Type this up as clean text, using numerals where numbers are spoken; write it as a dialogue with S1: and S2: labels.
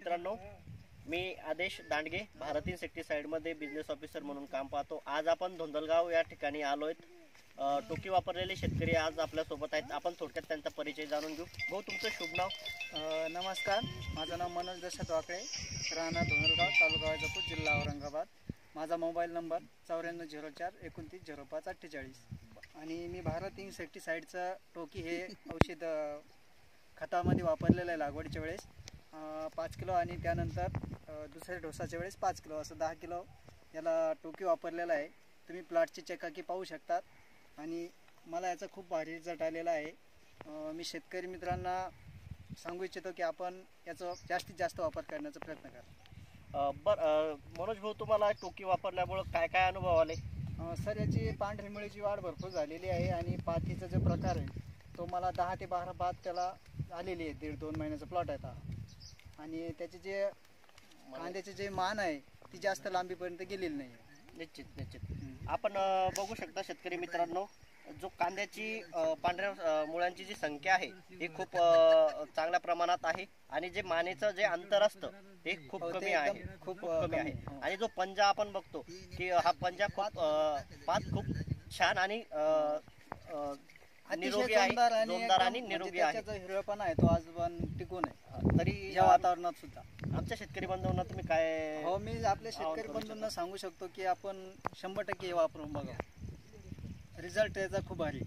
S1: मित्रांनो, मी आदेश Dandge, Bharat इन्सेक्टिसाइडमध्ये business officer म्हणून काम पाहतो। आज आपण धोंदलगाव या ठिकाणी आलोय। टोकी वापरलेले शेतकरी आज आपल्या सोबत आहेत। आपण थोडक्यात त्यांचा परिचय जाणून घेऊ। भाऊ, तुमचं शुभ नाव?
S2: नमस्कार, माझं नाव मनोज दशरथ वाकळे, राहणार धोंदलगाव, तालुका वैजापूर, जिल्हा औरंगाबाद। माझा मोबाईल नंबर 9404 आणि मी भारत इन्सेक्टिसाइडचं टोकी हे औषध खतामध्ये वापरलेलं आहे लागवडीच्या वेळेस 5 किलो आणि त्यानंतर दुसऱ्या डोसाच्या वेळेस 5 किलो असं 10 किलो याला टोकी वापरलेला आहे। तुम्ही प्लॉटची चकाकी पाहू शकतात आणि मला याचा खूप भारी रिझल्ट आलेला आहे। मी शेतकरी मित्रांना सांगू इच्छितो की आपण याचा जास्तीत जास्त वापर करण्याचा प्रयत्न करा।
S1: मनोज भाऊ, तुम्हाला टोकी वापरल्यामुळे काय काय अनुभव आले?
S2: सर, याची पांढरी मुळीची वाढ भरपूर झालेली आहे आणि पातीचा जो प्रकार आहे तो मला 10 ते 12 पात त्याला आलेली आहे। 1.5-2 महिन्याचा प्लॉट आहे आणि त्याचे जे कांद्याचे जे मान आहे ती जास्त लांबीपर्यंत गेलेली नाही।
S1: निश्चित आपण बघू शकता शेतकरी मित्रांनो, जो कांद्याची पांढऱ्या मुळांची जी संख्या आहे ही खूप चांगल्या प्रमाणात आहे आणि जे मानेचं जे अंतर असतं ते खूप कमी आहे, खूप कमी आहे। आणि जो पंजा आपण बघतो की हा पंजा पात खूप छान आणि निरोगी आहे, जोमदार आणि निरोगी आहे।
S2: त्याचा हिरवेपणा आहे तो आज पण टिकून आहे
S1: तरी
S2: या वातावरणात सुद्धा।
S1: आमच्या शेतकरी बंधूंना तुम्ही काय?
S2: हो, मी आपल्या शेतकरी बंधूंना सांगू शकतो की आपण 100% वापरून बघा, रिझल्ट याचा खूप भारी।